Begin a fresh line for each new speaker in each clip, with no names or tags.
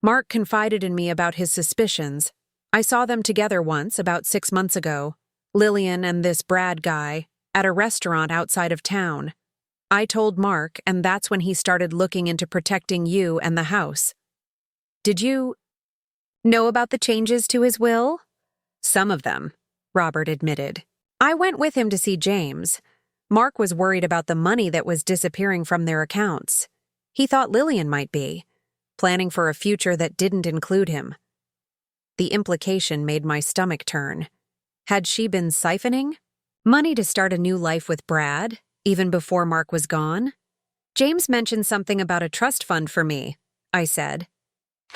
Mark confided in me about his suspicions. I saw them together once, about 6 months ago, Lillian and this Brad guy, at a restaurant outside of town. I told Mark, and that's when he started looking into protecting you and the house. Did you know about the changes to his will? Some of them, Robert admitted. I went with him to see James. Mark was worried about the money that was disappearing from their accounts. He thought Lillian might be, planning for a future that didn't include him. The implication made my stomach turn. Had she been siphoning money to start a new life with Brad, even before Mark was gone? James mentioned something about a trust fund for me, I said.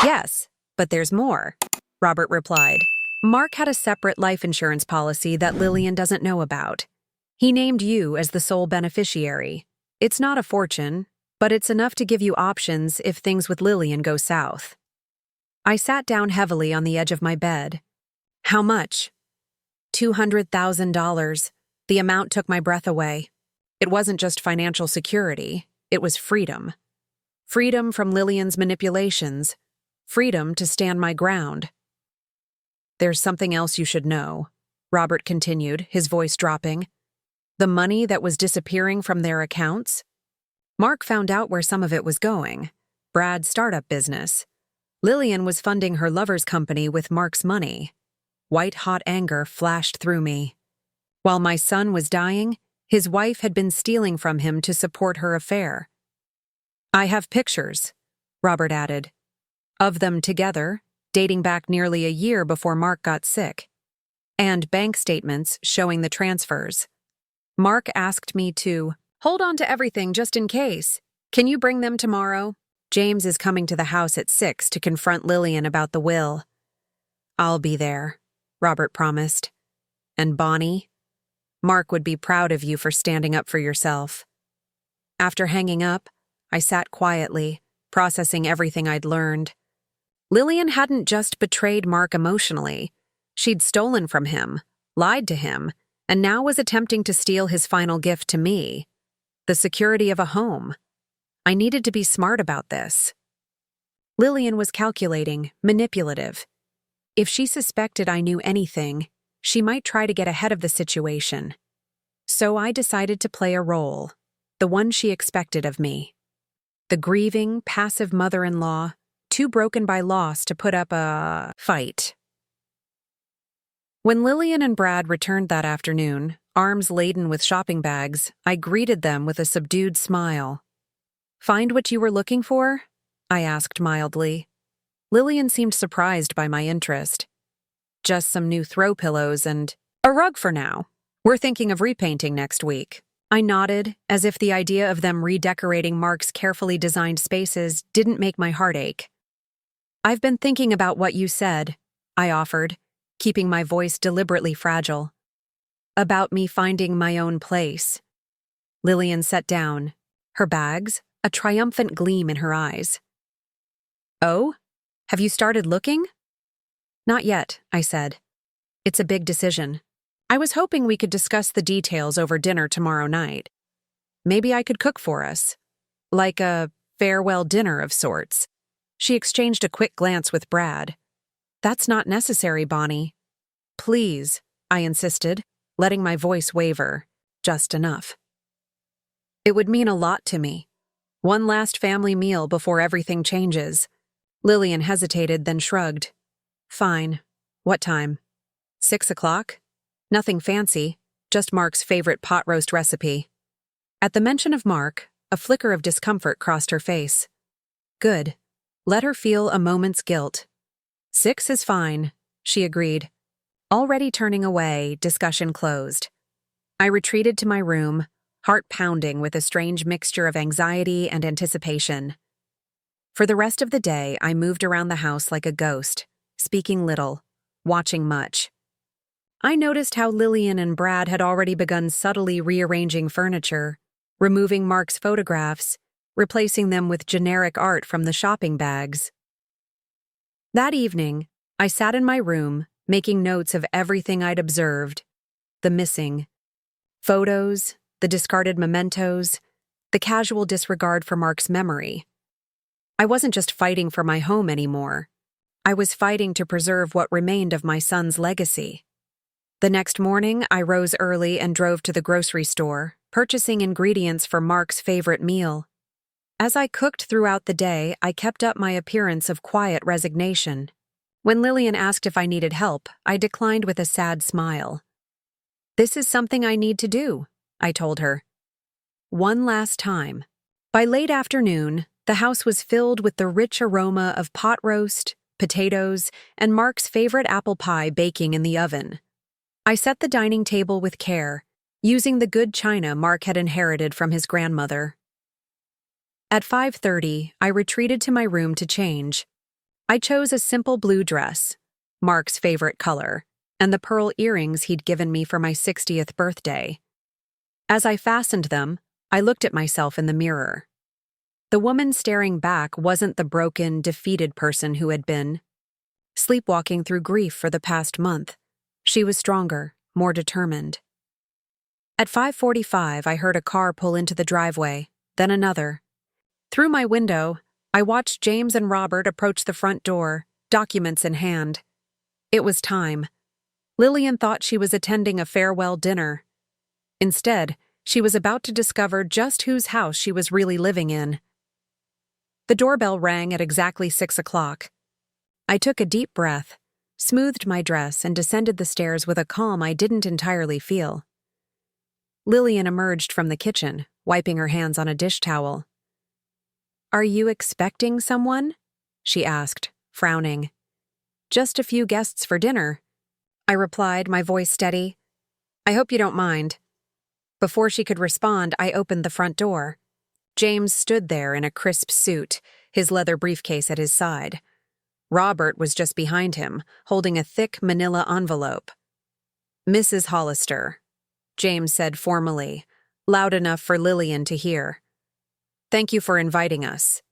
Yes, but there's more, Robert replied. Mark had a separate life insurance policy that Lillian doesn't know about. He named you as the sole beneficiary. It's not a fortune, but it's enough to give you options if things with Lillian go south. I sat down heavily on the edge of my bed. How much? $200,000. The amount took my breath away. It wasn't just financial security, it was freedom. Freedom from Lillian's manipulations. Freedom to stand my ground. There's something else you should know, Robert continued, his voice dropping. The money that was disappearing from their accounts? Mark found out where some of it was going. Brad's startup business. Lillian was funding her lover's company with Mark's money. White-hot anger flashed through me. While my son was dying, his wife had been stealing from him to support her affair. I have pictures, Robert added, of them together, dating back nearly a year before Mark got sick, and bank statements showing the transfers. Mark asked me to hold on to everything just in case. Can you bring them tomorrow? James is coming to the house at 6 to confront Lillian about the will. I'll be there, Robert promised. And Bonnie? Mark would be proud of you for standing up for yourself. After hanging up, I sat quietly, processing everything I'd learned. Lillian hadn't just betrayed Mark emotionally. She'd stolen from him, lied to him, and now was attempting to steal his final gift to me, the security of a home. I needed to be smart about this. Lillian was calculating, manipulative. If she suspected I knew anything, she might try to get ahead of the situation. So I decided to play a role, the one she expected of me. The grieving, passive mother-in-law, too broken by loss to put up a fight. When Lillian and Brad returned that afternoon, arms laden with shopping bags, I greeted them with a subdued smile. Find what you were looking for? I asked mildly. Lillian seemed surprised by my interest. Just some new throw pillows and a rug for now. We're thinking of repainting next week. I nodded, as if the idea of them redecorating Mark's carefully designed spaces didn't make my heart ache. I've been thinking about what you said, I offered, keeping my voice deliberately fragile. About me finding my own place. Lillian sat down, her bags, a triumphant gleam in her eyes. Oh? Have you started looking? Not yet, I said. It's a big decision. I was hoping we could discuss the details over dinner tomorrow night. Maybe I could cook for us. Like a farewell dinner of sorts. She exchanged a quick glance with Brad. That's not necessary, Bonnie. Please, I insisted, letting my voice waver, just enough. It would mean a lot to me. One last family meal before everything changes. Lillian hesitated, then shrugged. Fine. What time? 6 o'clock? Nothing fancy, just Mark's favorite pot roast recipe. At the mention of Mark, a flicker of discomfort crossed her face. Good. Let her feel a moment's guilt. 6 is fine, she agreed. Already turning away, discussion closed. I retreated to my room, heart pounding with a strange mixture of anxiety and anticipation. For the rest of the day, I moved around the house like a ghost, speaking little, watching much. I noticed how Lillian and Brad had already begun subtly rearranging furniture, removing Mark's photographs, replacing them with generic art from the shopping bags. That evening, I sat in my room, making notes of everything I'd observed, the missing photos, the discarded mementos, the casual disregard for Mark's memory. I wasn't just fighting for my home anymore. I was fighting to preserve what remained of my son's legacy. The next morning, I rose early and drove to the grocery store, purchasing ingredients for Mark's favorite meal. As I cooked throughout the day, I kept up my appearance of quiet resignation. When Lillian asked if I needed help, I declined with a sad smile. "This is something I need to do," I told her. One last time. By late afternoon, the house was filled with the rich aroma of pot roast, potatoes, and Mark's favorite apple pie baking in the oven. I set the dining table with care, using the good china Mark had inherited from his grandmother. At 5:30, I retreated to my room to change. I chose a simple blue dress, Mark's favorite color, and the pearl earrings he'd given me for my 60th birthday. As I fastened them, I looked at myself in the mirror. The woman staring back wasn't the broken, defeated person who had been sleepwalking through grief for the past month. She was stronger, more determined. At 5:45, I heard a car pull into the driveway, then another. Through my window, I watched James and Robert approach the front door, documents in hand. It was time. Lillian thought she was attending a farewell dinner. Instead, she was about to discover just whose house she was really living in. The doorbell rang at exactly 6 o'clock. I took a deep breath, smoothed my dress, and descended the stairs with a calm I didn't entirely feel. Lillian emerged from the kitchen, wiping her hands on a dish towel. "Are you expecting someone?" she asked, frowning. "Just a few guests for dinner," I replied, my voice steady. "I hope you don't mind." Before she could respond, I opened the front door. James stood there in a crisp suit, his leather briefcase at his side. Robert was just behind him, holding a thick manila envelope. "Mrs. Hollister," James said formally, loud enough for Lillian to hear. "Thank you for inviting us."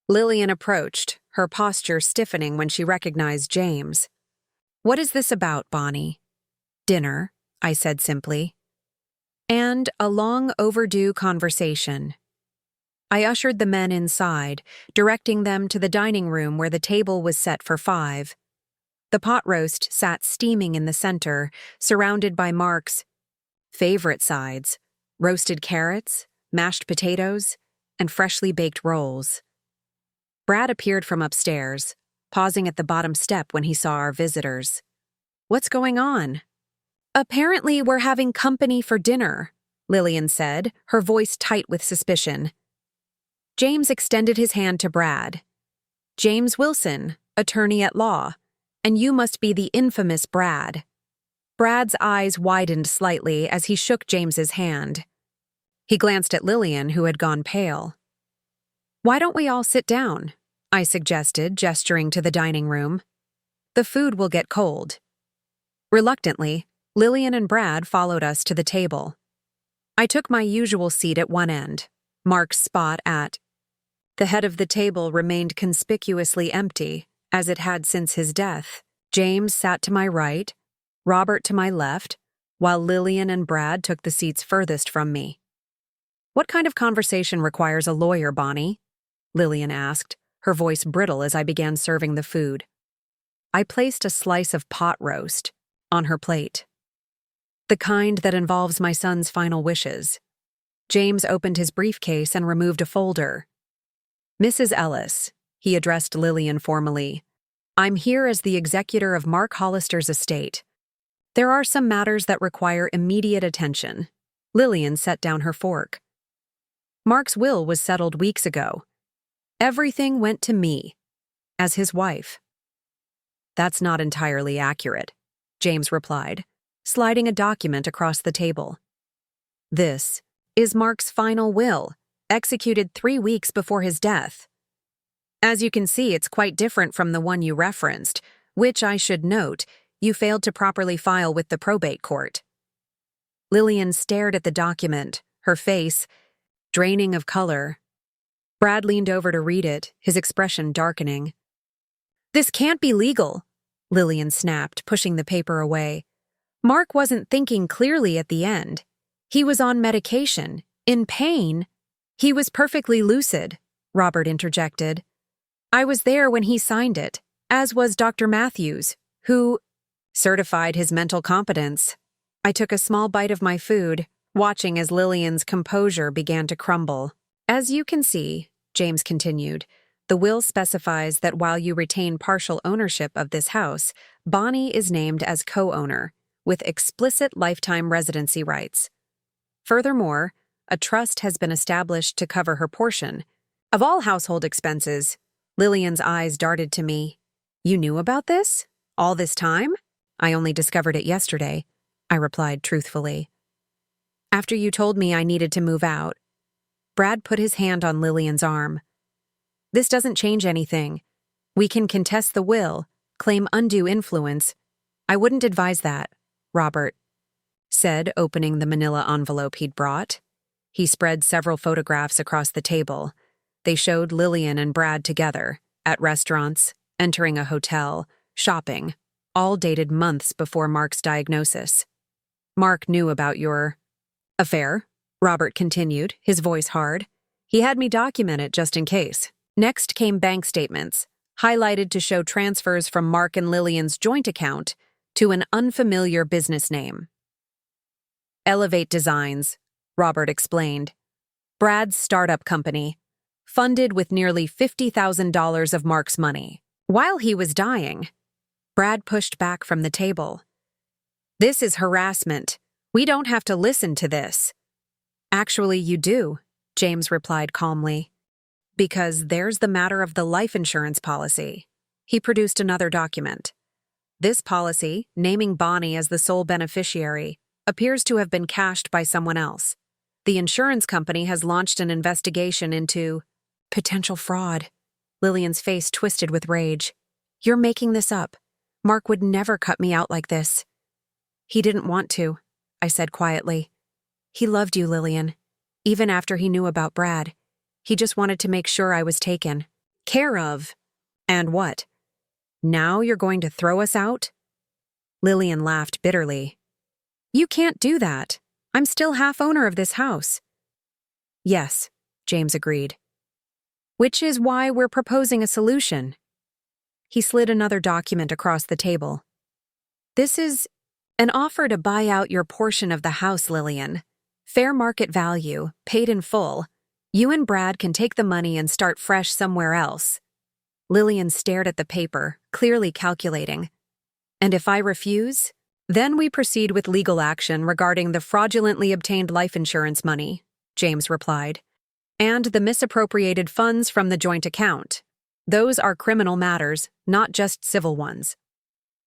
Lillian approached, her posture stiffening when she recognized James. "What is this about, Bonnie?" "Dinner," I said simply. "And a long overdue conversation." I ushered the men inside, directing them to the dining room where the table was set for 5. The pot roast sat steaming in the center, surrounded by Mark's favorite sides: roasted carrots, mashed potatoes, and freshly baked rolls. Brad appeared from upstairs, pausing at the bottom step when he saw our visitors. "What's going on?" "Apparently we're having company for dinner," Lillian said, her voice tight with suspicion. James extended his hand to Brad. "James Wilson, attorney at law, and you must be the infamous Brad." Brad's eyes widened slightly as he shook James's hand. He glanced at Lillian, who had gone pale. "Why don't we all sit down?" I suggested, gesturing to the dining room. "The food will get cold." Reluctantly, Lillian and Brad followed us to the table. I took my usual seat at one end, Mark's spot at. The head of the table remained conspicuously empty, as it had since his death. James sat to my right, Robert to my left, while Lillian and Brad took the seats furthest from me. "What kind of conversation requires a lawyer, Bonnie?" Lillian asked, her voice brittle as I began serving the food. I placed a slice of pot roast on her plate. "The kind that involves my son's final wishes." James opened his briefcase and removed a folder. "Mrs. Ellis," he addressed Lillian formally, "I'm here as the executor of Mark Hollister's estate. There are some matters that require immediate attention." Lillian set down her fork. "Mark's will was settled weeks ago. Everything went to me, as his wife." "That's not entirely accurate," James replied, sliding a document across the table. "This is Mark's final will, executed 3 weeks before his death. As you can see, it's quite different from the one you referenced, which, I should note, you failed to properly file with the probate court." Lillian stared at the document, her face draining of color. Brad leaned over to read it, his expression darkening. "This can't be legal," Lillian snapped, pushing the paper away. "Mark wasn't thinking clearly at the end. He was on medication, in pain. He was perfectly lucid." Robert interjected. I was there when he signed it, as was Dr. Matthews, who certified his mental competence. I took a small bite of my food, watching as Lillian's composure began to crumble. As you can see, James continued, the will specifies that while you retain partial ownership of this house, Bonnie is named as co-owner, with explicit lifetime residency rights. Furthermore, a trust has been established to cover her portion. Of all household expenses, Lillian's eyes darted to me. You knew about this? All this time? I only discovered it yesterday, I replied truthfully. After you told me I needed to move out. Brad put his hand on Lillian's arm. This doesn't change anything. We can contest the will, claim undue influence. I wouldn't advise that, Robert said, opening the manila envelope he'd brought. He spread several photographs across the table. They showed Lillian and Brad together, at restaurants, entering a hotel, shopping, all dated months before Mark's diagnosis. Mark knew about your affair, Robert continued, his voice hard. He had me document it just in case. Next came bank statements, highlighted to show transfers from Mark and Lillian's joint account to an unfamiliar business name. Elevate Designs, Robert explained. Brad's startup company, funded with nearly $50,000 of Mark's money. While he was dying, Brad pushed back from the table. This is harassment. We don't have to listen to this. Actually, you do, James replied calmly. Because there's the matter of the life insurance policy. He produced another document. This policy, naming Bonnie as the sole beneficiary, appears to have been cashed by someone else. The insurance company has launched an investigation into potential fraud. Lillian's face twisted with rage. You're making this up. Mark would never cut me out like this. He didn't want to, I said quietly. He loved you, Lillian. Even after he knew about Brad. He just wanted to make sure I was taken care of. And what? Now you're going to throw us out? Lillian laughed bitterly. You can't do that. I'm still half owner of this house. Yes, James agreed. Which is why we're proposing a solution. He slid another document across the table. This is an offer to buy out your portion of the house, Lillian. Fair market value, paid in full. You and Brad can take the money and start fresh somewhere else. Lillian stared at the paper, clearly calculating. And if I refuse? Then we proceed with legal action regarding the fraudulently obtained life insurance money, James replied, and the misappropriated funds from the joint account. Those are criminal matters, not just civil ones.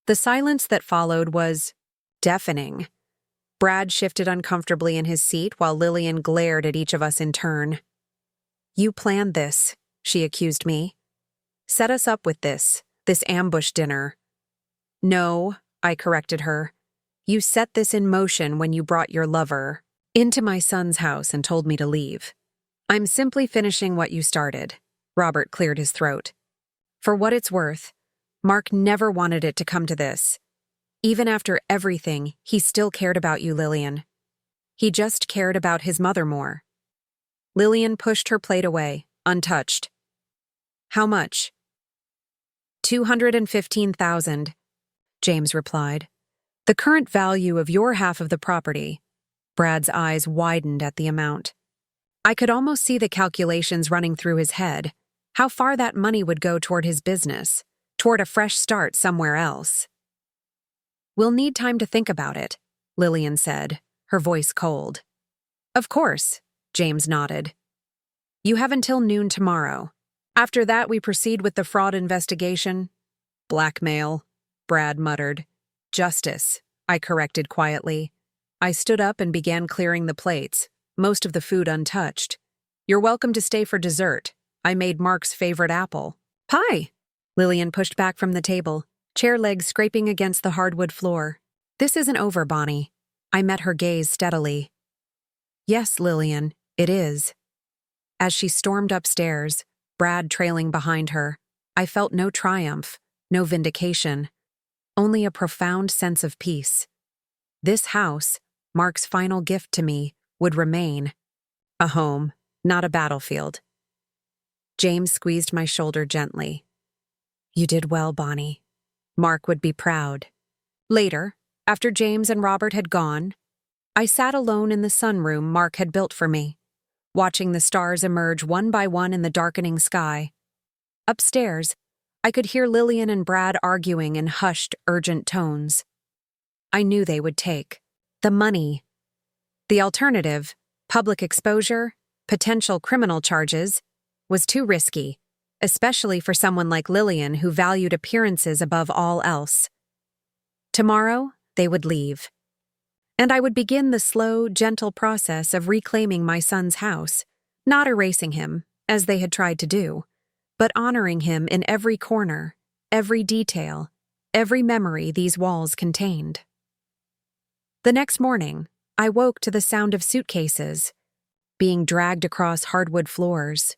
The silence that followed was deafening. Brad shifted uncomfortably in his seat while Lillian glared at each of us in turn. You planned this, she accused me. Set us up with this ambush dinner. No, I corrected her. You set this in motion when you brought your lover into my son's house and told me to leave. I'm simply finishing what you started. Robert cleared his throat. For what it's worth, Mark never wanted it to come to this. Even after everything, he still cared about you, Lillian. He just cared about his mother more. Lillian pushed her plate away, untouched. How much? $215,000, James replied. The current value of your half of the property. Brad's eyes widened at the amount. I could almost see the calculations running through his head, how far that money would go toward his business, toward a fresh start somewhere else. We'll need time to think about it, Lillian said, her voice cold. Of course, James nodded. You have until noon tomorrow. After that, we proceed with the fraud investigation. Blackmail, Brad muttered. Justice, I corrected quietly. I stood up and began clearing the plates, most of the food untouched. You're welcome to stay for dessert. I made Mark's favorite apple pie. Lillian pushed back from the table, chair legs scraping against the hardwood floor. This isn't over, Bonnie. I met her gaze steadily. Yes, Lillian, it is. As she stormed upstairs, Brad trailing behind her, I felt no triumph, no vindication, only a profound sense of peace. This house, Mark's final gift to me, would remain. A home, not a battlefield. James squeezed my shoulder gently. You did well, Bonnie. Mark would be proud. Later, after James and Robert had gone, I sat alone in the sunroom Mark had built for me, watching the stars emerge one by one in the darkening sky. Upstairs, I could hear Lillian and Brad arguing in hushed, urgent tones. I knew they would take the money. The alternative, public exposure, potential criminal charges, was too risky, especially for someone like Lillian who valued appearances above all else. Tomorrow, they would leave. And I would begin the slow, gentle process of reclaiming my son's house, not erasing him, as they had tried to do, but honoring him in every corner, every detail, every memory these walls contained. The next morning, I woke to the sound of suitcases being dragged across hardwood floors.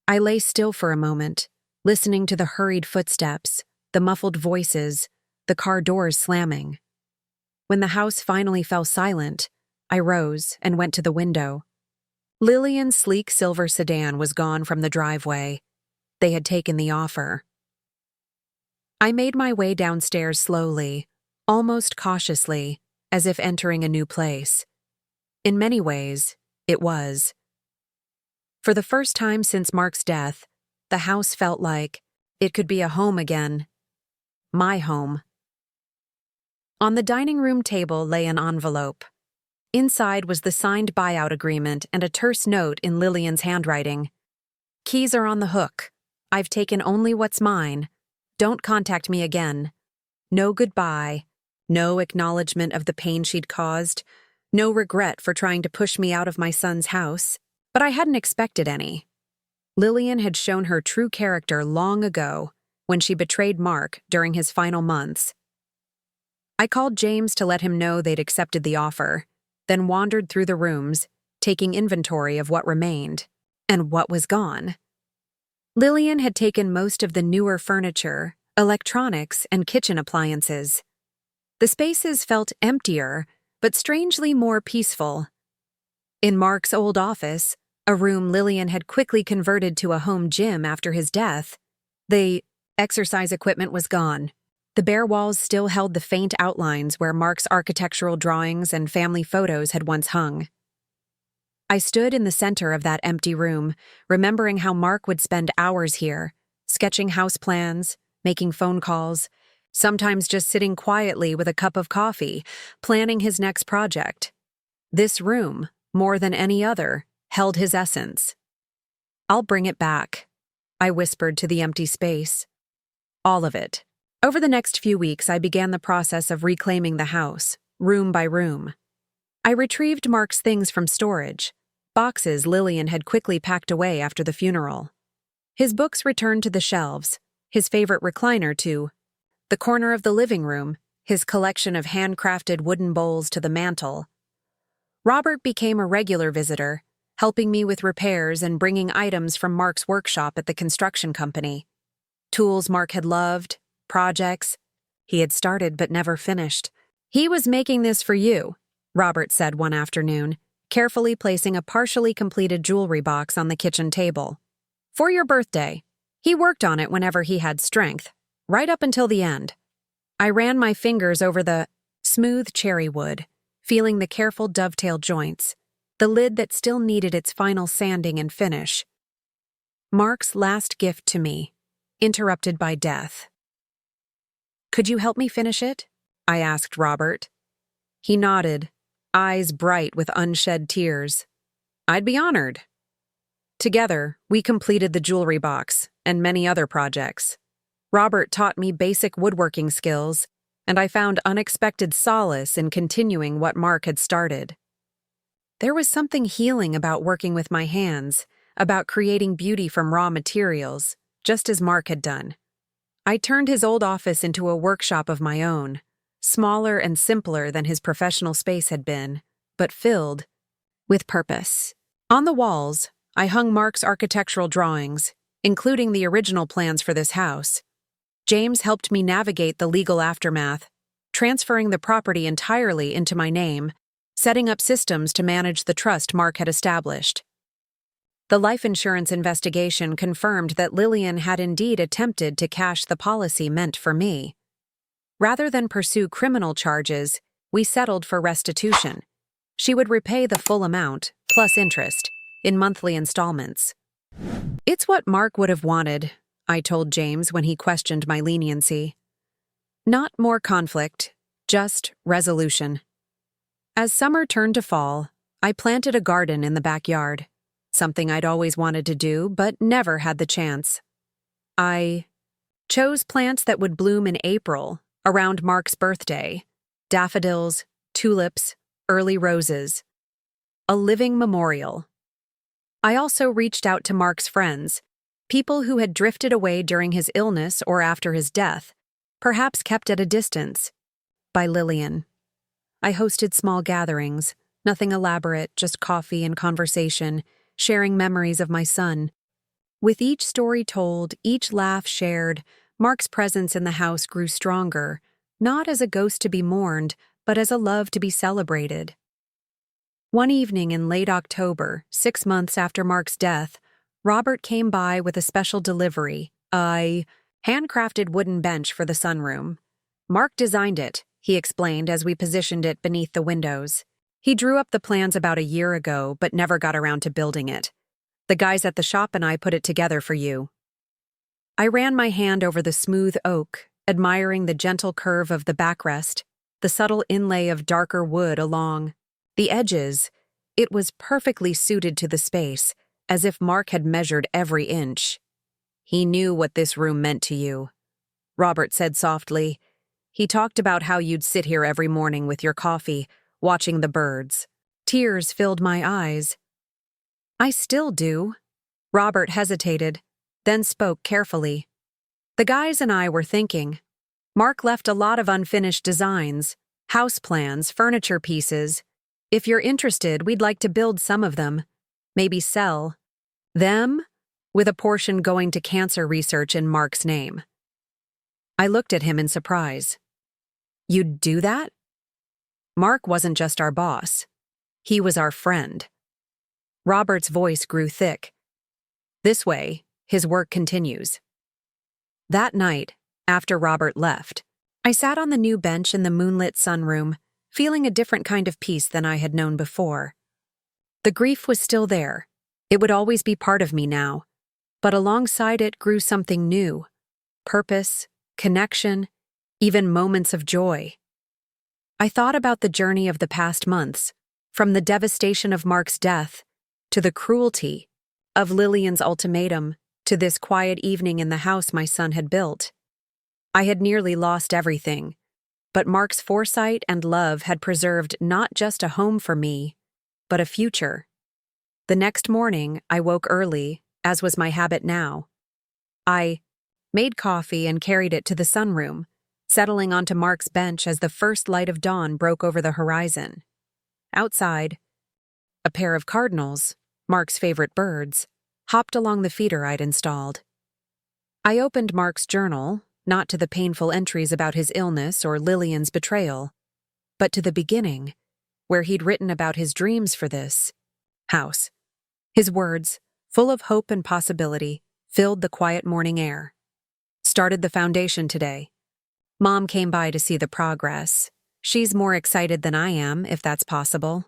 I lay still for a moment, listening to the hurried footsteps, the muffled voices, the car doors slamming. When the house finally fell silent, I rose and went to the window. Lillian's sleek silver sedan was gone from the driveway. They had taken the offer. I made my way downstairs slowly, almost cautiously, as if entering a new place. In many ways, it was. For the first time since Mark's death, the house felt like it could be a home again. My home. On the dining room table lay an envelope. Inside was the signed buyout agreement and a terse note in Lillian's handwriting. Keys are on the hook. I've taken only what's mine. Don't contact me again. No goodbye. No acknowledgement of the pain she'd caused. No regret for trying to push me out of my son's house. But I hadn't expected any. Lillian had shown her true character long ago when she betrayed Mark during his final months. I called James to let him know they'd accepted the offer, then wandered through the rooms, taking inventory of what remained and what was gone. Lillian had taken most of the newer furniture, electronics, and kitchen appliances. The spaces felt emptier, but strangely more peaceful. In Mark's old office, a room Lillian had quickly converted to a home gym after his death, the exercise equipment was gone. The bare walls still held the faint outlines where Mark's architectural drawings and family photos had once hung. I stood in the center of that empty room, remembering how Mark would spend hours here, sketching house plans, making phone calls, sometimes just sitting quietly with a cup of coffee, planning his next project. This room, more than any other, held his essence. I'll bring it back, I whispered to the empty space. All of it. Over the next few weeks, I began the process of reclaiming the house, room by room. I retrieved Mark's things from storage, boxes Lillian had quickly packed away after the funeral. His books returned to the shelves, his favorite recliner to the corner of the living room, his collection of handcrafted wooden bowls to the mantel. Robert became a regular visitor, helping me with repairs and bringing items from Mark's workshop at the construction company. Tools Mark had loved, projects he had started but never finished. He was making this for you, Robert said one afternoon, carefully placing a partially completed jewelry box on the kitchen table. For your birthday. He worked on it whenever he had strength, right up until the end. I ran my fingers over the smooth cherry wood, feeling the careful dovetail joints, the lid that still needed its final sanding and finish. Mark's last gift to me, interrupted by death. Could you help me finish it? I asked Robert. He nodded, eyes bright with unshed tears. I'd be honored. Together, we completed the jewelry box and many other projects. Robert taught me basic woodworking skills, and I found unexpected solace in continuing what Mark had started. There was something healing about working with my hands, about creating beauty from raw materials, just as Mark had done. I turned his old office into a workshop of my own, smaller and simpler than his professional space had been, but filled with purpose. On the walls, I hung Mark's architectural drawings, including the original plans for this house. James helped me navigate the legal aftermath, transferring the property entirely into my name, setting up systems to manage the trust Mark had established. The life insurance investigation confirmed that Lillian had indeed attempted to cash the policy meant for me. Rather than pursue criminal charges, we settled for restitution. She would repay the full amount, plus interest, in monthly installments. It's what Mark would have wanted, I told James when he questioned my leniency. Not more conflict, just resolution. As summer turned to fall, I planted a garden in the backyard, something I'd always wanted to do but never had the chance. I chose plants that would bloom in April, around Mark's birthday: daffodils, tulips, early roses. A living memorial. I also reached out to Mark's friends, people who had drifted away during his illness or after his death, perhaps kept at a distance by Lillian. I hosted small gatherings, nothing elaborate, just coffee and conversation, sharing memories of my son. With each story told, each laugh shared, Mark's presence in the house grew stronger, not as a ghost to be mourned, but as a love to be celebrated. One evening in late October, 6 months after Mark's death, Robert came by with a special delivery, a handcrafted wooden bench for the sunroom. Mark designed it, he explained as we positioned it beneath the windows. He drew up the plans about a year ago, but never got around to building it. The guys at the shop and I put it together for you. I ran my hand over the smooth oak, admiring the gentle curve of the backrest, the subtle inlay of darker wood along the edges. It was perfectly suited to the space, as if Mark had measured every inch. He knew what this room meant to you, Robert said softly. He talked about how you'd sit here every morning with your coffee, watching the birds. Tears filled my eyes. I still do. Robert hesitated, then spoke carefully. The guys and I were thinking. Mark left a lot of unfinished designs, house plans, furniture pieces. If you're interested, we'd like to build some of them. Maybe sell them, with a portion going to cancer research in Mark's name. I looked at him in surprise. You'd do that? Mark wasn't just our boss. He was our friend. Robert's voice grew thick. This way, his work continues. That night, after Robert left, I sat on the new bench in the moonlit sunroom, feeling a different kind of peace than I had known before. The grief was still there. It would always be part of me now. But alongside it grew something new. Purpose, connection, even moments of joy. I thought about the journey of the past months, from the devastation of Mark's death, to the cruelty of Lillian's ultimatum, to this quiet evening in the house my son had built. I had nearly lost everything, but Mark's foresight and love had preserved not just a home for me, but a future. The next morning, I woke early, as was my habit now. I made coffee and carried it to the sunroom, settling onto Mark's bench as the first light of dawn broke over the horizon. Outside, a pair of cardinals, Mark's favorite birds, hopped along the feeder I'd installed. I opened Mark's journal, not to the painful entries about his illness or Lillian's betrayal, but to the beginning, where he'd written about his dreams for this house. His words, full of hope and possibility, filled the quiet morning air. Started the foundation today. Mom came by to see the progress. She's more excited than I am, if that's possible.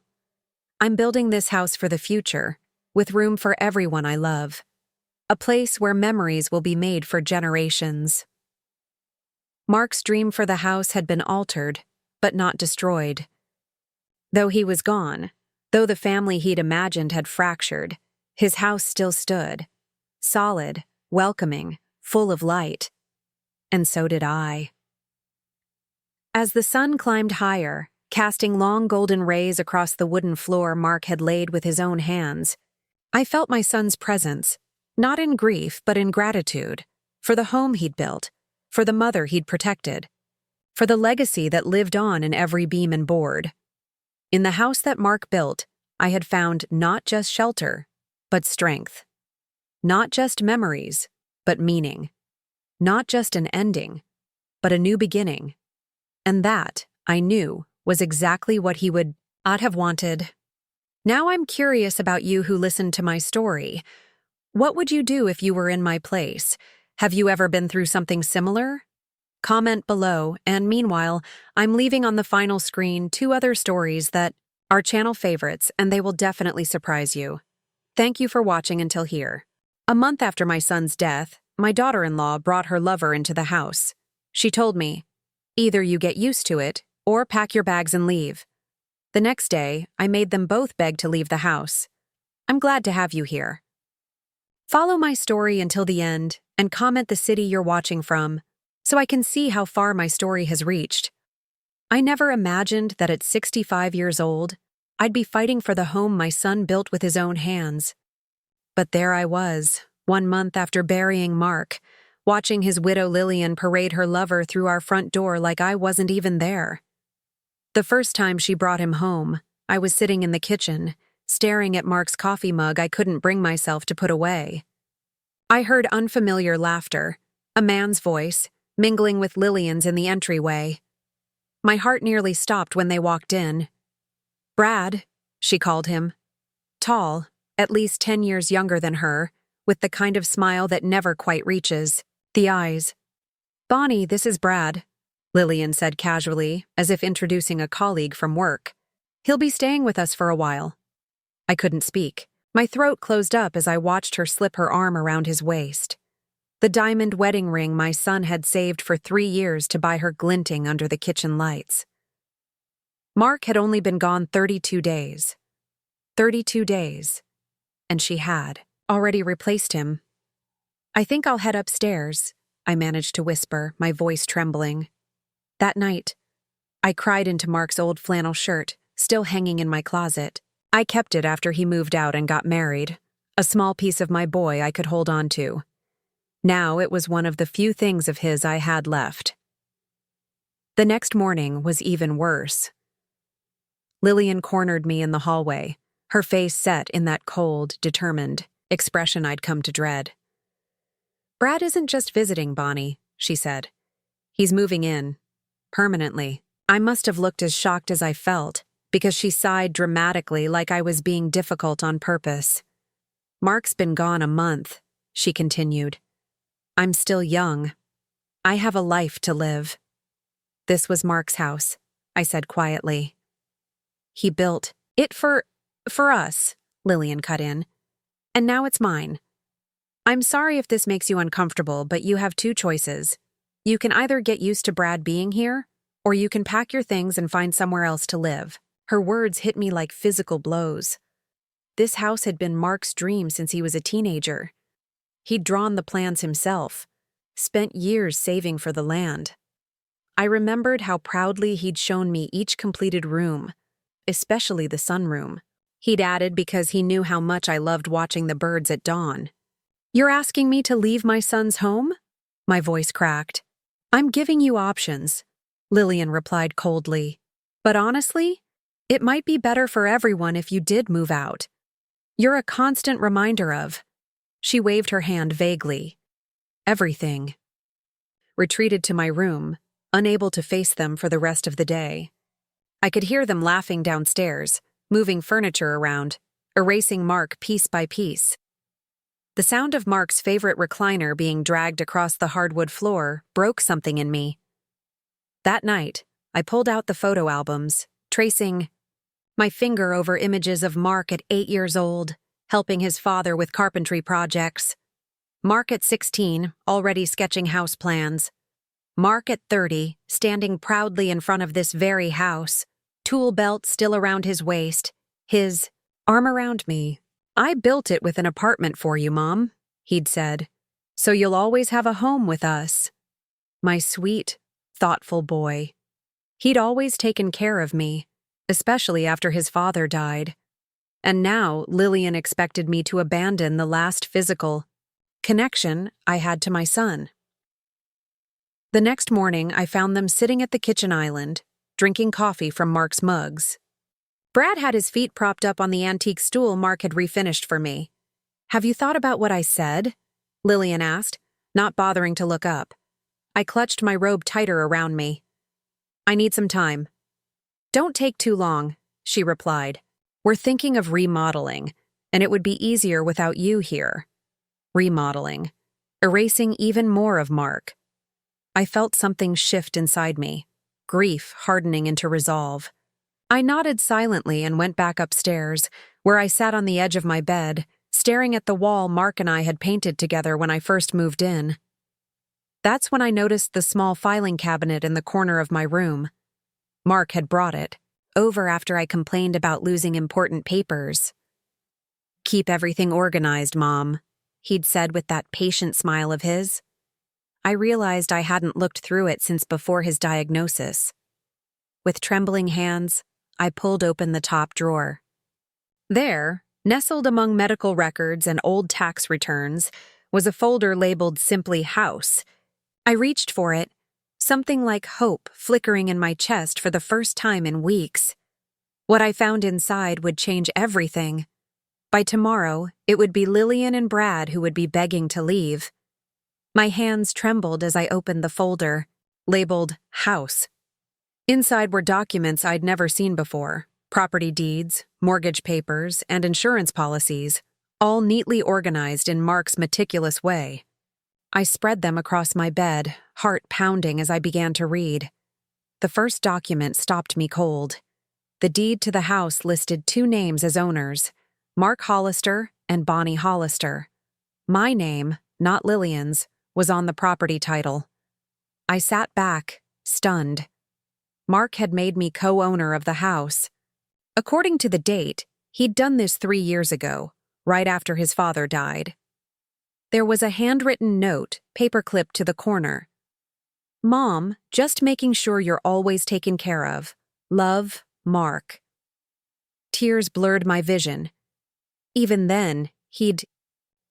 I'm building this house for the future, with room for everyone I love. A place where memories will be made for generations. Mark's dream for the house had been altered, but not destroyed. Though he was gone, though the family he'd imagined had fractured, his house still stood, solid, welcoming, full of light. And so did I. As the sun climbed higher, casting long golden rays across the wooden floor Mark had laid with his own hands, I felt my son's presence, not in grief but in gratitude, for the home he'd built, for the mother he'd protected, for the legacy that lived on in every beam and board. In the house that Mark built, I had found not just shelter, but strength. Not just memories, but meaning. Not just an ending, but a new beginning. And that, I knew, was exactly what he would not have wanted. Now I'm curious about you who listened to my story. What would you do if you were in my place? Have you ever been through something similar? Comment below, and meanwhile, I'm leaving on the final screen 2 other stories that are channel favorites, and they will definitely surprise you. Thank you for watching until here. A month after my son's death, my daughter-in-law brought her lover into the house. She told me, "Either you get used to it, or pack your bags and leave." The next day, I made them both beg to leave the house. I'm glad to have you here. Follow my story until the end, and comment the city you're watching from, so I can see how far my story has reached. I never imagined that at 65 years old, I'd be fighting for the home my son built with his own hands. But there I was, 1 month after burying Mark, watching his widow Lillian parade her lover through our front door like I wasn't even there. The first time she brought him home, I was sitting in the kitchen, staring at Mark's coffee mug I couldn't bring myself to put away. I heard unfamiliar laughter, a man's voice, mingling with Lillian's in the entryway. My heart nearly stopped when they walked in. "Brad," she called him. Tall, at least 10 years younger than her, with the kind of smile that never quite reaches. The eyes. "Bonnie, this is Brad," Lillian said casually, as if introducing a colleague from work. "He'll be staying with us for a while." I couldn't speak. My throat closed up as I watched her slip her arm around his waist. The diamond wedding ring my son had saved for 3 years to buy her glinting under the kitchen lights. Mark had only been gone 32 days. 32 days. And she had already replaced him. "I think I'll head upstairs," I managed to whisper, my voice trembling. That night, I cried into Mark's old flannel shirt, still hanging in my closet. I kept it after he moved out and got married, a small piece of my boy I could hold on to. Now it was one of the few things of his I had left. The next morning was even worse. Lillian cornered me in the hallway, her face set in that cold, determined expression I'd come to dread. "Brad isn't just visiting, Bonnie," she said. "He's moving in. Permanently." I must have looked as shocked as I felt, because she sighed dramatically like I was being difficult on purpose. "Mark's been gone a month," she continued. "I'm still young. I have a life to live." "This was Mark's house," I said quietly. "He built it for us," Lillian cut in. "And now it's mine. I'm sorry if this makes you uncomfortable, but you have 2 choices. You can either get used to Brad being here, or you can pack your things and find somewhere else to live." Her words hit me like physical blows. This house had been Mark's dream since he was a teenager. He'd drawn the plans himself, spent years saving for the land. I remembered how proudly he'd shown me each completed room, especially the sunroom. He'd added because he knew how much I loved watching the birds at dawn. "You're asking me to leave my son's home?" My voice cracked. "I'm giving you options," Lillian replied coldly. "But honestly, it might be better for everyone if you did move out. You're a constant reminder of—" She waved her hand vaguely. "Everything." Retreated to my room, unable to face them for the rest of the day. I could hear them laughing downstairs, moving furniture around, erasing Mark piece by piece. The sound of Mark's favorite recliner being dragged across the hardwood floor broke something in me. That night, I pulled out the photo albums, tracing my finger over images of Mark at 8 years old, helping his father with carpentry projects. Mark at 16, already sketching house plans. Mark at 30, standing proudly in front of this very house, tool belt still around his waist, his arm around me. "I built it with an apartment for you, Mom," he'd said, "so you'll always have a home with us." My sweet, thoughtful boy. He'd always taken care of me, especially after his father died. And now Lillian expected me to abandon the last physical connection I had to my son. The next morning, I found them sitting at the kitchen island, drinking coffee from Mark's mugs. Brad had his feet propped up on the antique stool Mark had refinished for me. "Have you thought about what I said?" Lillian asked, not bothering to look up. I clutched my robe tighter around me. "I need some time." "Don't take too long," she replied. We're thinking of remodeling, and it would be easier without you here. Remodeling. Erasing even more of Mark. I felt something shift inside me, grief hardening into resolve. I nodded silently and went back upstairs, where I sat on the edge of my bed, staring at the wall Mark and I had painted together when I first moved in. That's when I noticed the small filing cabinet in the corner of my room. Mark had brought it, over after I complained about losing important papers. "Keep everything organized, Mom," he'd said with that patient smile of his. I realized I hadn't looked through it since before his diagnosis. With trembling hands, I pulled open the top drawer. There, nestled among medical records and old tax returns, was a folder labeled simply House. I reached for it, something like hope flickering in my chest for the first time in weeks. What I found inside would change everything. By tomorrow, it would be Lillian and Brad who would be begging to leave. My hands trembled as I opened the folder, labeled House. Inside were documents I'd never seen before: property deeds, mortgage papers, and insurance policies, all neatly organized in Mark's meticulous way. I spread them across my bed, heart pounding as I began to read. The first document stopped me cold. The deed to the house listed two names as owners: Mark Hollister and Bonnie Hollister. My name, not Lillian's, was on the property title. I sat back, stunned. Mark had made me co-owner of the house. According to the date, he'd done this 3 years ago, right after his father died. There was a handwritten note, paperclipped to the corner. "Mom, just making sure you're always taken care of. Love, Mark." Tears blurred my vision. Even then, he'd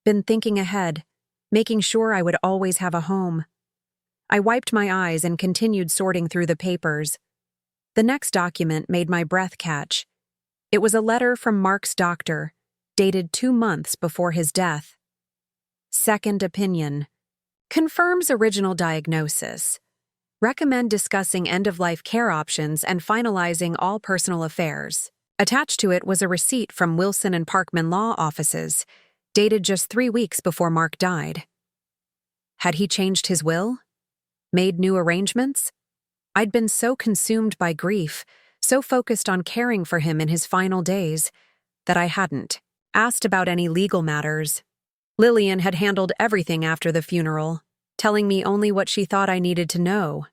been thinking ahead, making sure I would always have a home. I wiped my eyes and continued sorting through the papers. The next document made my breath catch. It was a letter from Mark's doctor, dated 2 months before his death. Second opinion. Confirms original diagnosis. Recommend discussing end-of-life care options and finalizing all personal affairs. Attached to it was a receipt from Wilson and Parkman law offices, dated just 3 weeks before Mark died. Had he changed his will? Made new arrangements? I'd been so consumed by grief, so focused on caring for him in his final days, that I hadn't asked about any legal matters. Lillian had handled everything after the funeral, telling me only what she thought I needed to know.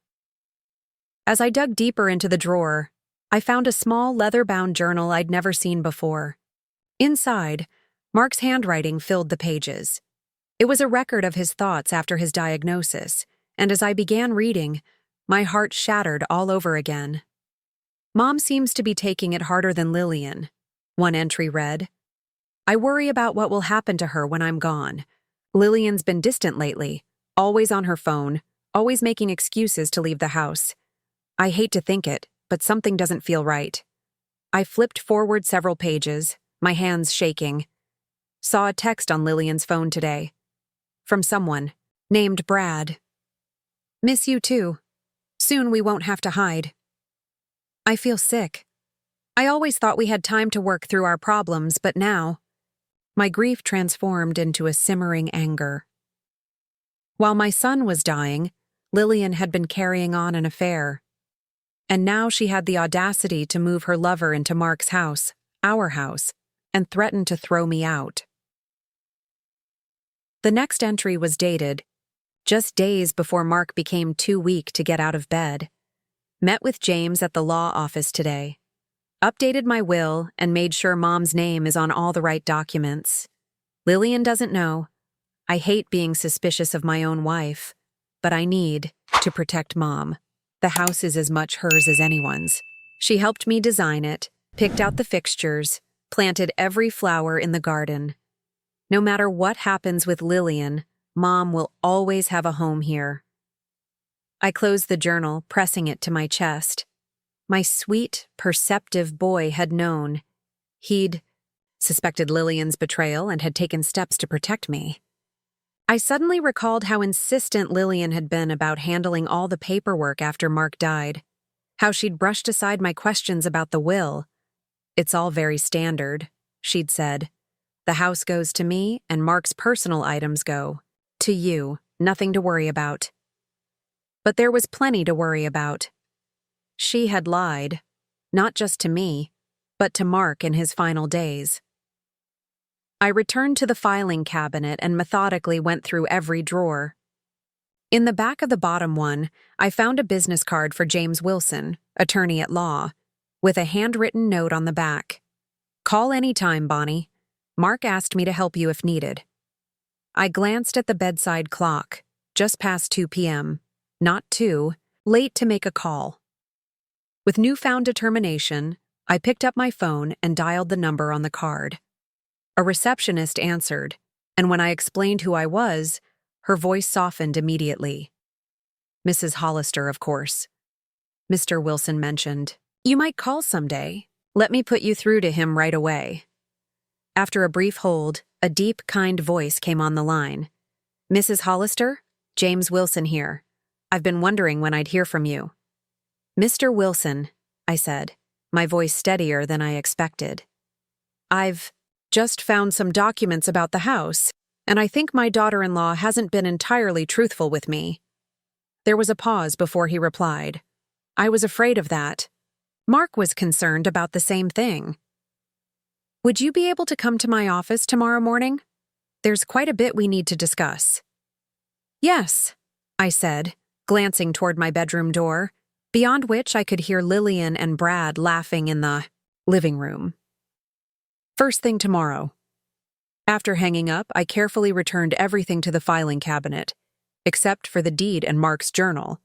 As I dug deeper into the drawer, I found a small leather-bound journal I'd never seen before. Inside, Mark's handwriting filled the pages. It was a record of his thoughts after his diagnosis, and as I began reading, my heart shattered all over again. "Mom seems to be taking it harder than Lillian," one entry read. "I worry about what will happen to her when I'm gone. Lillian's been distant lately, always on her phone, always making excuses to leave the house. I hate to think it, but something doesn't feel right." I flipped forward several pages, my hands shaking. Saw a text on Lillian's phone today. From someone, named Brad. "Miss you too. Soon we won't have to hide." I feel sick. I always thought we had time to work through our problems, but now, my grief transformed into a simmering anger. While my son was dying, Lillian had been carrying on an affair. And now she had the audacity to move her lover into Mark's house, our house, and threaten to throw me out. The next entry was dated, just days before Mark became too weak to get out of bed. Met with James at the law office today. Updated my will and made sure Mom's name is on all the right documents. Lillian doesn't know. I hate being suspicious of my own wife, but I need to protect Mom. The house is as much hers as anyone's. She helped me design it, picked out the fixtures, planted every flower in the garden. No matter what happens with Lillian, Mom will always have a home here. I closed the journal, pressing it to my chest. My sweet, perceptive boy had known. He'd suspected Lillian's betrayal and had taken steps to protect me. I suddenly recalled how insistent Lillian had been about handling all the paperwork after Mark died, how she'd brushed aside my questions about the will. "It's all very standard," she'd said. "The house goes to me, and Mark's personal items go to you. Nothing to worry about." But there was plenty to worry about. She had lied, not just to me, but to Mark in his final days. I returned to the filing cabinet and methodically went through every drawer. In the back of the bottom one, I found a business card for James Wilson, attorney at law, with a handwritten note on the back. "Call any time, Bonnie. Mark asked me to help you if needed." I glanced at the bedside clock, just past 2 p.m., not 2, late to make a call. With newfound determination, I picked up my phone and dialed the number on the card. A receptionist answered, and when I explained who I was, her voice softened immediately. "Mrs. Hollister, of course," Mr. Wilson mentioned. "You might call someday. Let me put you through to him right away." After a brief hold, a deep, kind voice came on the line. "Mrs. Hollister? James Wilson here. I've been wondering when I'd hear from you." "Mr. Wilson," I said, my voice steadier than I expected. "I've just found some documents about the house, and I think my daughter-in-law hasn't been entirely truthful with me." There was a pause before he replied. "I was afraid of that. Mark was concerned about the same thing. Would you be able to come to my office tomorrow morning? There's quite a bit we need to discuss." "Yes," I said, glancing toward my bedroom door, beyond which I could hear Lillian and Brad laughing in the living room. "First thing tomorrow." After hanging up, I carefully returned everything to the filing cabinet, except for the deed and Mark's journal,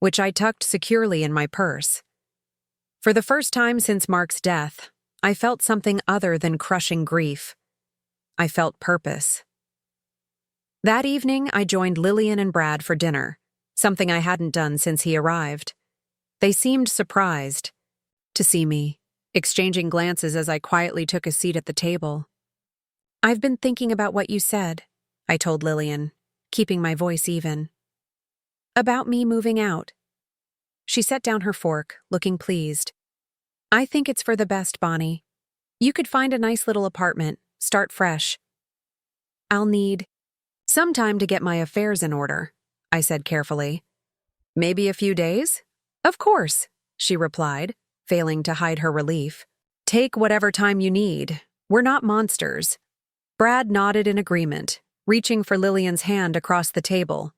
which I tucked securely in my purse. For the first time since Mark's death, I felt something other than crushing grief. I felt purpose. That evening, I joined Lillian and Brad for dinner, something I hadn't done since he arrived. They seemed surprised to see me, exchanging glances as I quietly took a seat at the table. "I've been thinking about what you said," I told Lillian, keeping my voice even. "About me moving out." She set down her fork, looking pleased. "I think it's for the best, Bonnie. You could find a nice little apartment, start fresh." "I'll need some time to get my affairs in order," I said carefully. "Maybe a few days?" "Of course," she replied, failing to hide her relief. "Take whatever time you need. We're not monsters." Brad nodded in agreement, reaching for Lillian's hand across the table.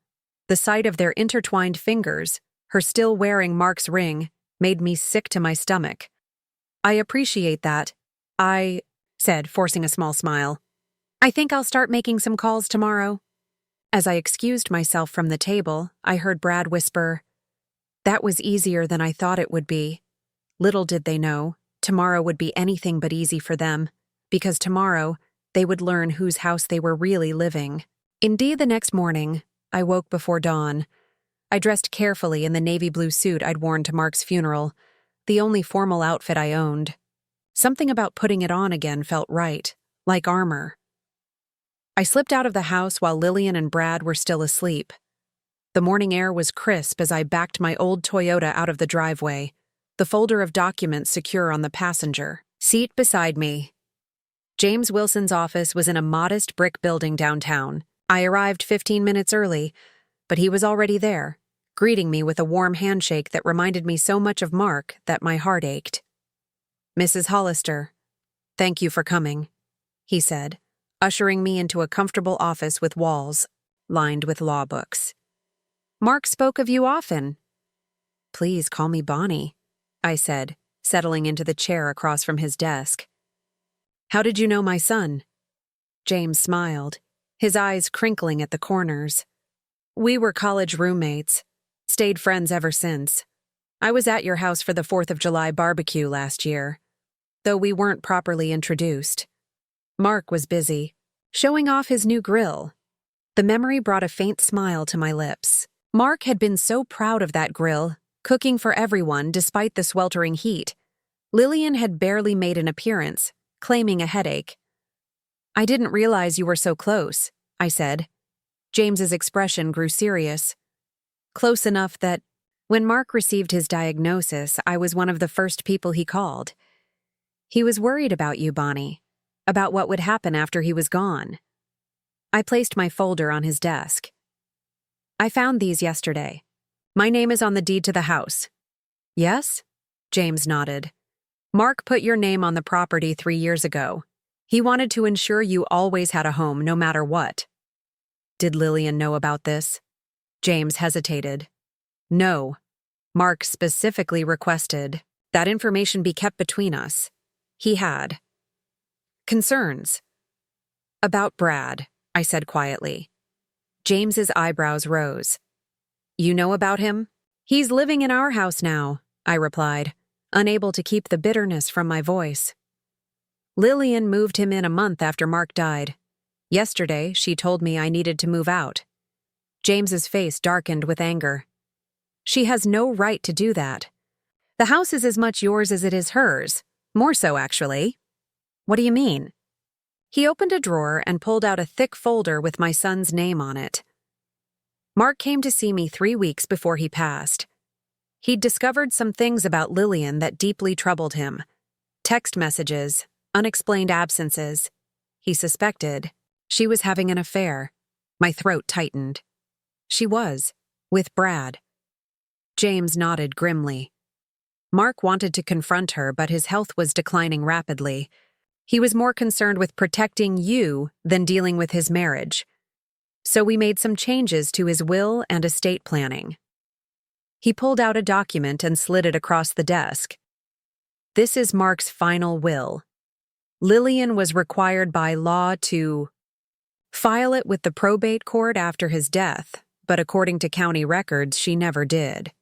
The sight of their intertwined fingers, her still wearing Mark's ring, made me sick to my stomach. "I appreciate that," I said, forcing a small smile. "I think I'll start making some calls tomorrow." As I excused myself from the table, I heard Brad whisper, "That was easier than I thought it would be." Little did they know, tomorrow would be anything but easy for them, because tomorrow they would learn whose house they were really living. Indeed, the next morning, I woke before dawn. I dressed carefully in the navy blue suit I'd worn to Mark's funeral, the only formal outfit I owned. Something about putting it on again felt right, like armor. I slipped out of the house while Lillian and Brad were still asleep. The morning air was crisp as I backed my old Toyota out of the driveway, the folder of documents secure on the passenger seat beside me. James Wilson's office was in a modest brick building downtown. I arrived 15 minutes early, but he was already there, greeting me with a warm handshake that reminded me so much of Mark that my heart ached. "Mrs. Hollister, thank you for coming," he said, ushering me into a comfortable office with walls lined with law books. "Mark spoke of you often." "Please call me Bonnie," I said, settling into the chair across from his desk. "How did you know my son?" James smiled, his eyes crinkling at the corners. "We were college roommates, stayed friends ever since. I was at your house for the 4th of July barbecue last year, though we weren't properly introduced. Mark was busy, showing off his new grill." The memory brought a faint smile to my lips. Mark had been so proud of that grill, cooking for everyone despite the sweltering heat. Lillian had barely made an appearance, claiming a headache. "I didn't realize you were so close," I said. James's expression grew serious. "Close enough that, when Mark received his diagnosis, I was one of the first people he called. He was worried about you, Bonnie. About what would happen after he was gone. I placed my folder on his desk. I found these yesterday. My name is on the deed to the house. Yes? James nodded. Mark put your name on the property 3 years ago. He wanted to ensure you always had a home, no matter what. Did Lillian know about this? James hesitated. No. Mark specifically requested that information be kept between us. He had concerns. About Brad, I said quietly. James's eyebrows rose. You know about him? He's living in our house now, I replied, unable to keep the bitterness from my voice. Lillian moved him in a month after Mark died. Yesterday, she told me I needed to move out. James's face darkened with anger. She has no right to do that. The house is as much yours as it is hers. More so, actually. What do you mean? He opened a drawer and pulled out a thick folder with my son's name on it. Mark came to see me 3 weeks before he passed. He'd discovered some things about Lillian that deeply troubled him. Text messages, unexplained absences. He suspected she was having an affair. My throat tightened. She was, with Brad. James nodded grimly. Mark wanted to confront her, but his health was declining rapidly. He was more concerned with protecting you than dealing with his marriage. So we made some changes to his will and estate planning. He pulled out a document and slid it across the desk. This is Mark's final will. Lillian was required by law to file it with the probate court after his death, but according to county records, she never did.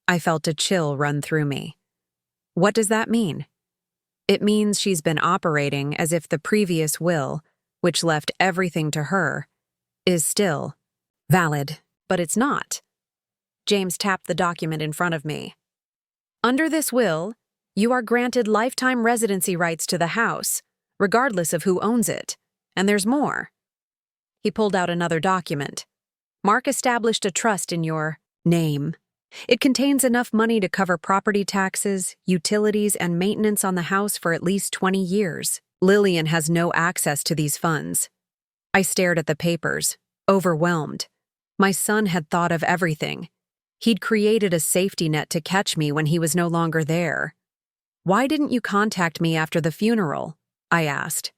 I felt a chill run through me. What does that mean? It means she's been operating as if the previous will, which left everything to her, is still valid, but it's not. James tapped the document in front of me. Under this will, you are granted lifetime residency rights to the house, regardless of who owns it. And there's more. He pulled out another document. Mark established a trust in your name. It contains enough money to cover property taxes, utilities, and maintenance on the house for at least 20 years. Lillian has no access to these funds. I stared at the papers, overwhelmed. My son had thought of everything. He'd created a safety net to catch me when he was no longer there. Why didn't you contact me after the funeral? I asked.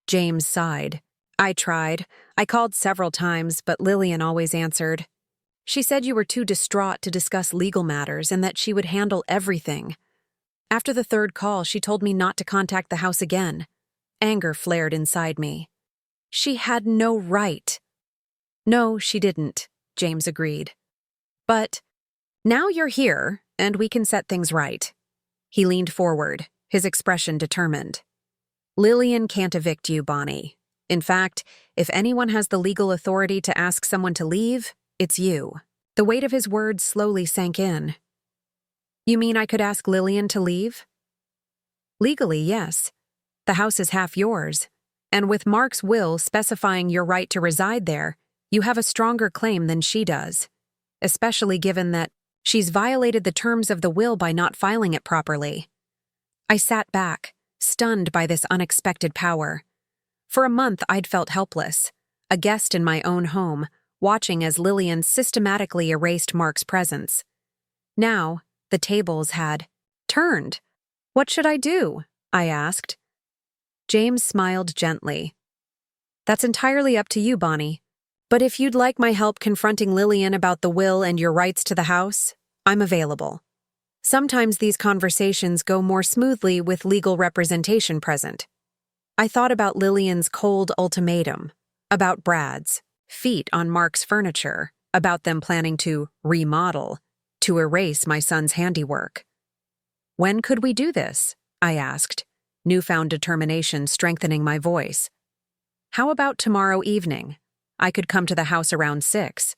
James sighed. I tried. I called several times, but Lillian always answered. She said you were too distraught to discuss legal matters and that she would handle everything. After the third call, she told me not to contact the house again. Anger flared inside me. She had no right. No, she didn't, James agreed. But now you're here, and we can set things right. He leaned forward, his expression determined. Lillian can't evict you, Bonnie. In fact, if anyone has the legal authority to ask someone to leave, it's you. The weight of his words slowly sank in. You mean I could ask Lillian to leave? Legally, yes. The house is half yours, and with Mark's will specifying your right to reside there, you have a stronger claim than she does, especially given that she's violated the terms of the will by not filing it properly. I sat back, stunned by this unexpected power. For a month, I'd felt helpless, a guest in my own home, watching as Lillian systematically erased Mark's presence. Now, the tables had turned. What should I do? I asked. James smiled gently. That's entirely up to you, Bonnie. But if you'd like my help confronting Lillian about the will and your rights to the house, I'm available. Sometimes these conversations go more smoothly with legal representation present. I thought about Lillian's cold ultimatum, about Brad's feet on Mark's furniture, about them planning to remodel, to erase my son's handiwork. When could we do this? I asked, newfound determination strengthening my voice. How about tomorrow evening? I could come to the house around 6.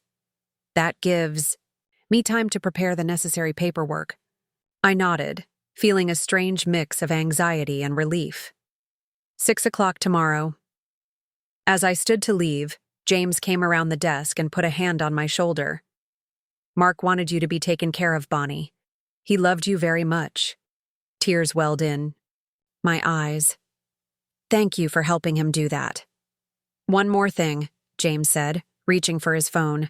That gives me time to prepare the necessary paperwork. I nodded, feeling a strange mix of anxiety and relief. 6 o'clock tomorrow. As I stood to leave, James came around the desk and put a hand on my shoulder. Mark wanted you to be taken care of, Bonnie. He loved you very much. Tears welled in. My eyes. Thank you for helping him do that. One more thing, James said, reaching for his phone.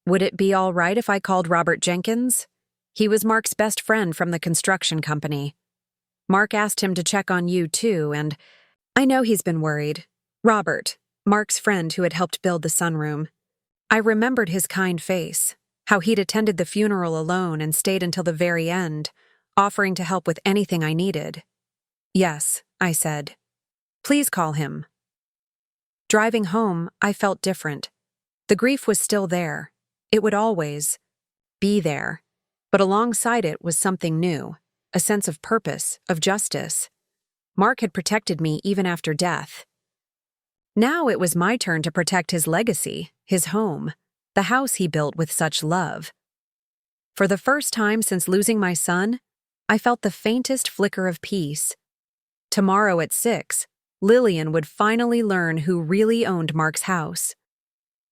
Would it be all right if I called Robert Jenkins? He was Mark's best friend from the construction company. Mark asked him to check on you too, and I know he's been worried. Robert, Mark's friend who had helped build the sunroom. I remembered his kind face, how he'd attended the funeral alone and stayed until the very end, offering to help with anything I needed. Yes, I said. Please call him. Driving home, I felt different. The grief was still there. It would always be there. But alongside it was something new, a sense of purpose, of justice. Mark had protected me even after death. Now it was my turn to protect his legacy, his home, the house he built with such love. For the first time since losing my son, I felt the faintest flicker of peace. Tomorrow at 6, Lillian would finally learn who really owned Mark's house.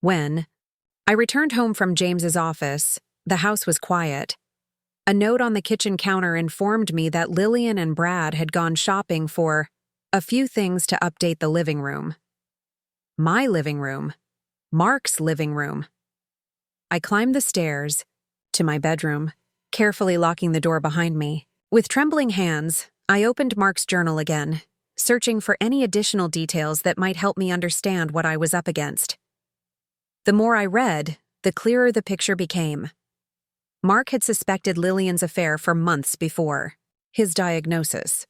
When I returned home from James's office, the house was quiet. A note on the kitchen counter informed me that Lillian and Brad had gone shopping for a few things to update the living room. My living room. Mark's living room. I climbed the stairs to my bedroom, carefully locking the door behind me. With trembling hands, I opened Mark's journal again, searching for any additional details that might help me understand what I was up against. The more I read, the clearer the picture became. Mark had suspected Lillian's affair for months before his diagnosis.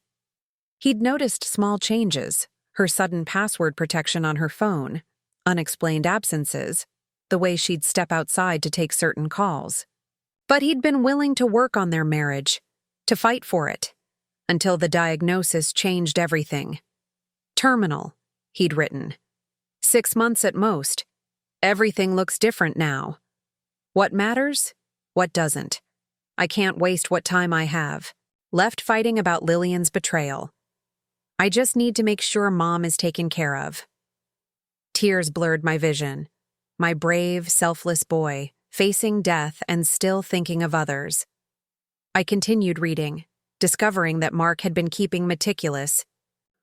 He'd noticed small changes, her sudden password protection on her phone, unexplained absences, the way she'd step outside to take certain calls. But he'd been willing to work on their marriage, to fight for it, until the diagnosis changed everything. Terminal, he'd written. 6 months at most. Everything looks different now. What matters? What doesn't? I can't waste what time I have left fighting about Lillian's betrayal. I just need to make sure Mom is taken care of. Tears blurred my vision. My brave, selfless boy, facing death and still thinking of others. I continued reading, discovering that Mark had been keeping meticulous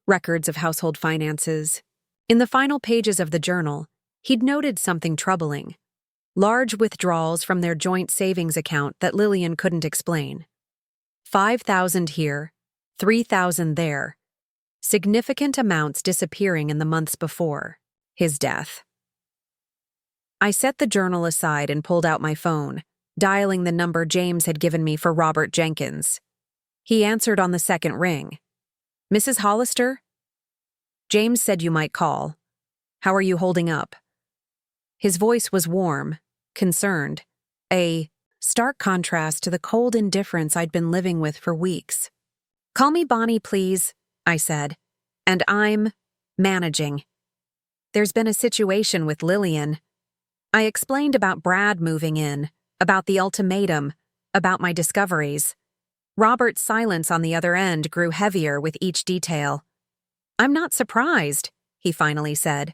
records of household finances. In the final pages of the journal, he'd noted something troubling. Large withdrawals from their joint savings account that Lillian couldn't explain. 5,000 here, 3,000 there. Significant amounts disappearing in the months before his death. I set the journal aside and pulled out my phone, dialing the number James had given me for Robert Jenkins. He answered on the second ring. Mrs. Hollister? James said you might call. How are you holding up? His voice was warm, concerned, a stark contrast to the cold indifference I'd been living with for weeks. Call me Bonnie, please, I said, and I'm managing. There's been a situation with Lillian. I explained about Brad moving in, about the ultimatum, about my discoveries. Robert's silence on the other end grew heavier with each detail. I'm not surprised, he finally said.